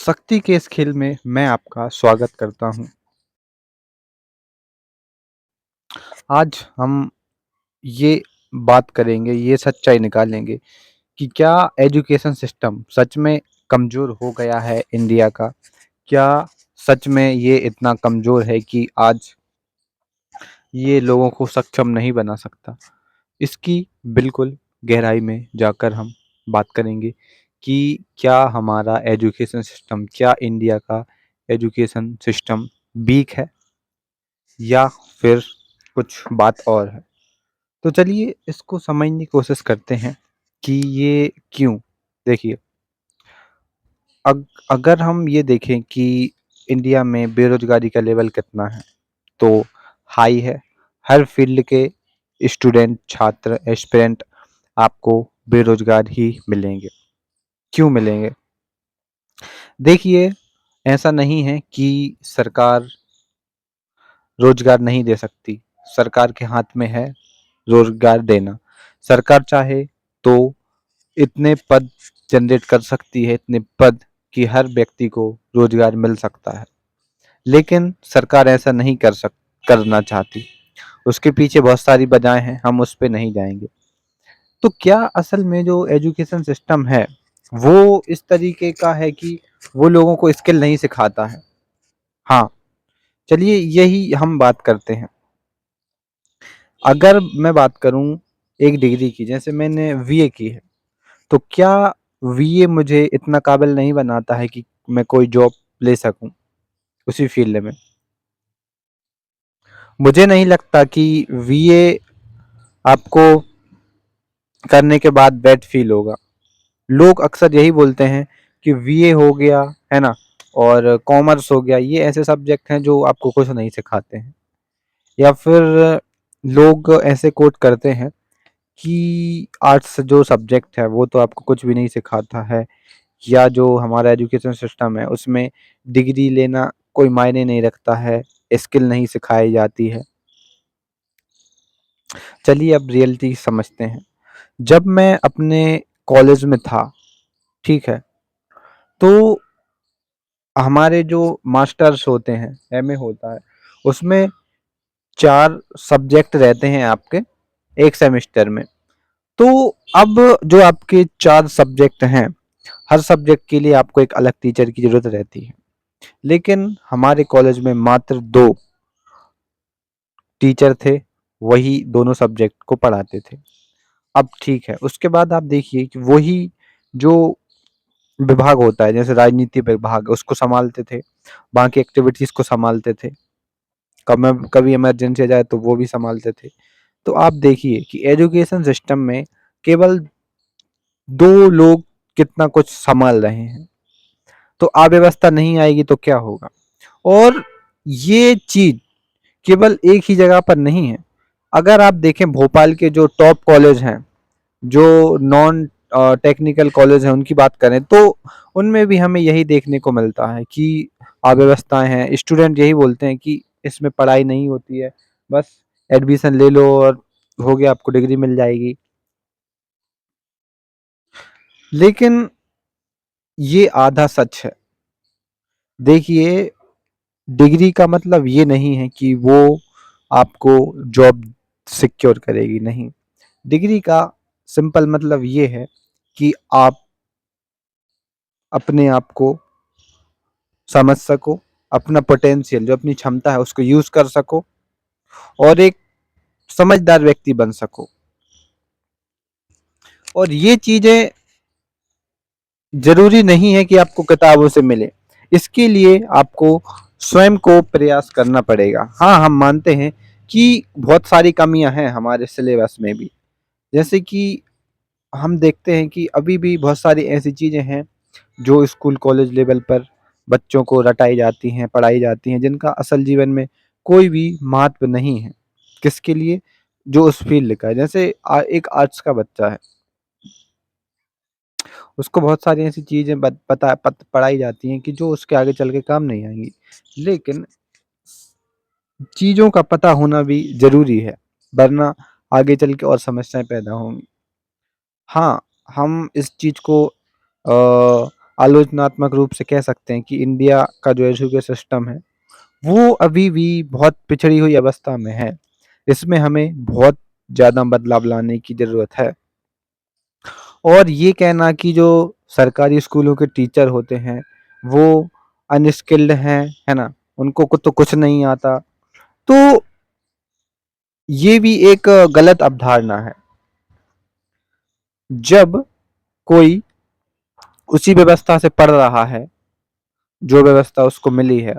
शक्ति के इस खेल में मैं आपका स्वागत करता हूँ। आज हम ये बात करेंगे, ये सच्चाई निकालेंगे कि क्या एजुकेशन सिस्टम सच में कमज़ोर हो गया है इंडिया का? क्या सच में ये इतना कमज़ोर है कि आज ये लोगों को सक्षम नहीं बना सकता? इसकी बिल्कुल गहराई में जाकर हम बात करेंगे कि क्या हमारा एजुकेशन सिस्टम, क्या इंडिया का एजुकेशन सिस्टम वीक है या फिर कुछ बात और है। तो चलिए इसको समझने की कोशिश करते हैं कि ये क्यों? देखिए, अगर हम ये देखें कि इंडिया में बेरोज़गारी का लेवल कितना है, तो हाई है। हर फ़ील्ड के स्टूडेंट, छात्र, एस्पिरेंट आपको बेरोज़गार ही मिलेंगे। क्यों मिलेंगे? देखिए, ऐसा नहीं है कि सरकार रोज़गार नहीं दे सकती। सरकार के हाथ में है रोज़गार देना। सरकार चाहे तो इतने पद जनरेट कर सकती है, इतने पद कि हर व्यक्ति को रोज़गार मिल सकता है। लेकिन सरकार ऐसा नहीं करना चाहती। उसके पीछे बहुत सारी वजहें हैं, हम उस पे नहीं जाएँगे। तो क्या असल में जो एजुकेशन सिस्टम है, वो इस तरीके का है कि वो लोगों को स्किल नहीं सिखाता है? हाँ, चलिए यही हम बात करते हैं। अगर मैं बात करूँ एक डिग्री की, जैसे मैंने बीए की है, तो क्या बीए मुझे इतना काबिल नहीं बनाता है कि मैं कोई जॉब ले सकूँ उसी फ़ील्ड में? मुझे नहीं लगता कि बीए आपको करने के बाद बैड फ़ील होगा। लोग अक्सर यही बोलते हैं कि बीए हो गया, है ना? और कॉमर्स हो गया, ये ऐसे सब्जेक्ट हैं जो आपको कुछ नहीं सिखाते हैं। या फिर लोग ऐसे कोट करते हैं कि आर्ट्स जो सब्जेक्ट है वो तो आपको कुछ भी नहीं सिखाता है, या जो हमारा एजुकेशन सिस्टम है उसमें डिग्री लेना कोई मायने नहीं रखता है, स्किल नहीं सिखाई जाती है। चलिए अब रियलिटी समझते हैं। जब मैं अपने कॉलेज में था, ठीक है, तो हमारे जो मास्टर्स होते हैं, एमए होता है, उसमें 4 सब्जेक्ट रहते हैं आपके 1 सेमेस्टर में। तो अब जो आपके 4 सब्जेक्ट हैं, हर सब्जेक्ट के लिए आपको एक अलग टीचर की ज़रूरत रहती है। लेकिन हमारे कॉलेज में मात्र 2 टीचर थे, वही दोनों सब्जेक्ट को पढ़ाते थे। अब ठीक है, उसके बाद आप देखिए कि वही जो विभाग होता है, जैसे राजनीति विभाग, उसको सँभालते थे, बाकी एक्टिविटीज़ को सँभालते थे। कभी इमरजेंसी आ जाए तो वो भी सँभालते थे। तो आप देखिए कि एजुकेशन सिस्टम में केवल 2 लोग कितना कुछ सँभाल रहे हैं। तो अव्यवस्था नहीं आएगी तो क्या होगा? और ये चीज़ केवल एक ही जगह पर नहीं है। अगर आप देखें भोपाल के जो टॉप कॉलेज हैं, जो नॉन टेक्निकल कॉलेज हैं उनकी बात करें, तो उनमें भी हमें यही देखने को मिलता है कि अव्यवस्थाएँ हैं। स्टूडेंट यही बोलते हैं कि इसमें पढ़ाई नहीं होती है, बस एडमिशन ले लो और हो गया, आपको डिग्री मिल जाएगी। लेकिन ये आधा सच है। देखिए, डिग्री का मतलब ये नहीं है कि वो आपको जॉब सिक्योर करेगी, नहीं। डिग्री का सिंपल मतलब ये है कि आप अपने आप को समझ सको, अपना पोटेंशियल जो अपनी क्षमता है उसको यूज़ कर सको और एक समझदार व्यक्ति बन सको। और ये चीज़ें ज़रूरी नहीं है कि आपको किताबों से मिले। इसके लिए आपको स्वयं को प्रयास करना पड़ेगा। हाँ, हम मानते हैं कि बहुत सारी कमियाँ हैं हमारे सिलेबस में भी। जैसे कि हम देखते हैं कि अभी भी बहुत सारी ऐसी चीज़ें हैं जो स्कूल कॉलेज लेवल पर बच्चों को रटाई जाती हैं, पढ़ाई जाती हैं, जिनका असल जीवन में कोई भी महत्व नहीं है। किसके लिए? जो उस फ़ील्ड का है। जैसे एक आर्ट्स का बच्चा है, उसको बहुत सारी ऐसी चीज़ें पढ़ाई जाती हैं कि जो उसके आगे चल के काम नहीं आएँगी। लेकिन चीज़ों का पता होना भी ज़रूरी है, वरना आगे चल के और समस्याएँ पैदा होंगी। हाँ, हम इस चीज़ को आलोचनात्मक रूप से कह सकते हैं कि इंडिया का जो एजुकेशन सिस्टम है, वो अभी भी बहुत पिछड़ी हुई अवस्था में है। इसमें हमें बहुत ज़्यादा बदलाव लाने की ज़रूरत है। और ये कहना कि जो सरकारी स्कूलों के टीचर होते हैं, वो अनस्किल्ड हैं, है ना? उनको तो कुछ नहीं आता, तो ये भी एक गलत अवधारणा है। जब कोई उसी व्यवस्था से पढ़ रहा है, जो व्यवस्था उसको मिली है,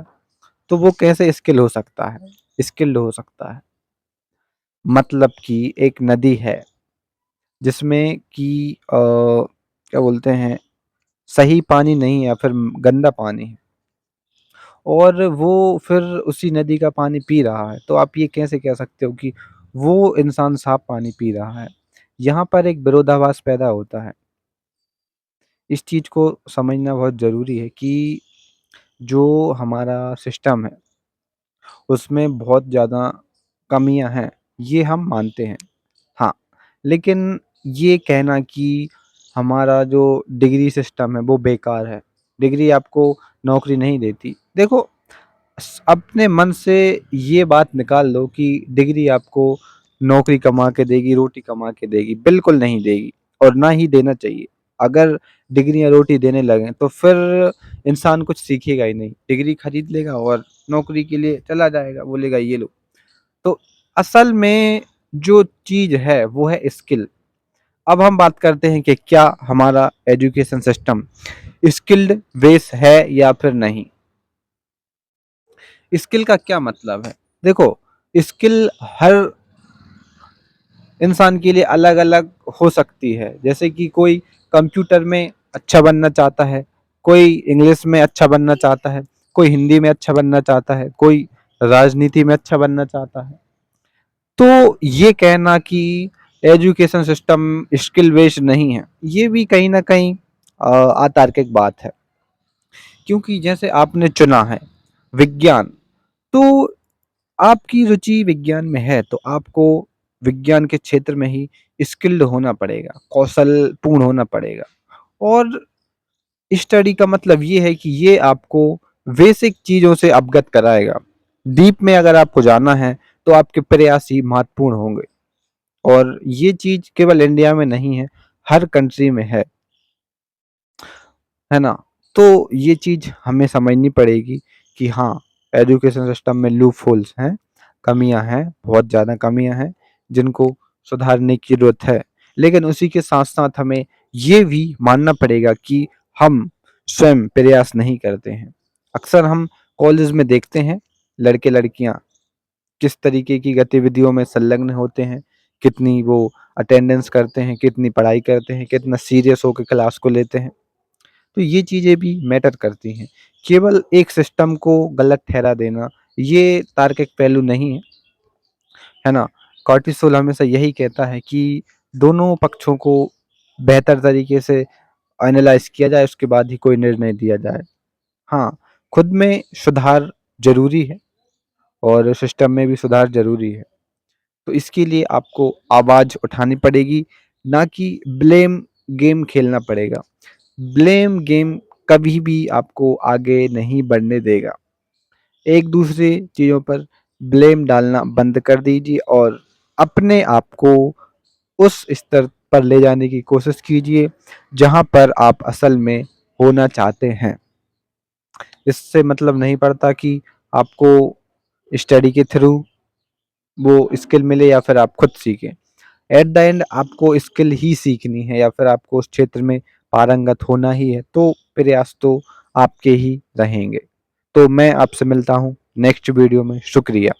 तो वो कैसे स्किल हो सकता है? स्किल्ड हो सकता है। मतलब कि एक नदी है, जिसमें कि क्या बोलते हैं, सही पानी नहीं है या फिर गंदा पानी है, और वो फिर उसी नदी का पानी पी रहा है, तो आप ये कैसे कह सकते हो कि वो इंसान साफ पानी पी रहा है? यहाँ पर एक विरोधाभास पैदा होता है। इस चीज़ को समझना बहुत ज़रूरी है कि जो हमारा सिस्टम है, उसमें बहुत ज़्यादा कमियाँ हैं, ये हम मानते हैं। हाँ, लेकिन ये कहना कि हमारा जो डिग्री सिस्टम है वो बेकार है, डिग्री आपको नौकरी नहीं देती। देखो, अपने मन से ये बात निकाल दो कि डिग्री आपको नौकरी कमा के देगी, रोटी कमा के देगी, बिल्कुल नहीं देगी और ना ही देना चाहिए। अगर डिग्रियाँ रोटी देने लगें तो फिर इंसान कुछ सीखेगा ही नहीं, डिग्री खरीद लेगा और नौकरी के लिए चला जाएगा, बोलेगा ये लो। तो असल में जो चीज़ है वो है स्किल। अब हम बात करते हैं कि क्या हमारा एजुकेशन सिस्टम स्किल्ड बेस है या फिर नहीं। स्किल का क्या मतलब है? देखो, स्किल हर इंसान के लिए अलग-अलग हो सकती है। जैसे कि कोई कंप्यूटर में अच्छा बनना चाहता है, कोई इंग्लिश में अच्छा बनना चाहता है, कोई हिंदी में अच्छा बनना चाहता है, कोई राजनीति में अच्छा बनना चाहता है। तो ये कहना कि एजुकेशन सिस्टम स्किल बेस्ड नहीं है, ये भी कहीं न कहीं अतार्किक बात है। क्योंकि जैसे आपने चुना है विज्ञान, तो आपकी रुचि विज्ञान में है, तो आपको विज्ञान के क्षेत्र में ही स्किल्ड होना पड़ेगा, कौशलपूर्ण होना पड़ेगा। और स्टडी का मतलब ये है कि ये आपको बेसिक चीज़ों से अवगत कराएगा। डीप में अगर आपको जाना है, तो आपके प्रयास ही महत्वपूर्ण होंगे, और ये चीज़ केवल इंडिया में नहीं है, हर कंट्री में है ना? तो ये चीज़ हमें समझनी पड़ेगी कि हाँ, एजुकेशन सिस्टम में लूप होल्स हैं, कमियाँ हैं, बहुत ज़्यादा कमियाँ हैं, जिनको सुधारने की ज़रूरत है। लेकिन उसी के साथ-साथ हमें ये भी मानना पड़ेगा कि हम स्वयं प्रयास नहीं करते हैं। अक्सर हम कॉलेज में देखते हैं, लड़के-लड़कियाँ किस तरीके की गतिविधियों में संलग्न होते हैं, कितनी वो अटेंडेंस करते हैं, कितनी पढ़ाई करते हैं, कितना सीरियस होके क्लास को लेते हैं। तो ये चीज़ें भी मैटर करती हैं। केवल एक सिस्टम को गलत ठहरा देना, ये तार्किक पहलू नहीं है, है ना? कॉर्टिसोल हमेशा यही कहता है कि दोनों पक्षों को बेहतर तरीके से एनालाइज़ किया जाए, उसके बाद ही कोई निर्णय दिया जाए। हाँ, खुद में सुधार ज़रूरी है और सिस्टम में भी सुधार ज़रूरी है। तो इसके लिए आपको आवाज़ उठानी पड़ेगी, ना कि ब्लेम गेम खेलना पड़ेगा। ब्लेम गेम कभी भी आपको आगे नहीं बढ़ने देगा। एक दूसरे चीज़ों पर ब्लेम डालना बंद कर दीजिए और अपने आप को उस स्तर पर ले जाने की कोशिश कीजिए, जहाँ पर आप असल में होना चाहते हैं। इससे मतलब नहीं पड़ता कि आपको स्टडी के थ्रू वो स्किल मिले या फिर आप खुद सीखें। एट द एंड आपको स्किल ही सीखनी है या फिर आपको उस क्षेत्र में पारंगत होना ही है, तो प्रयास तो आपके ही रहेंगे। तो मैं आपसे मिलता हूँ नेक्स्ट वीडियो में। शुक्रिया।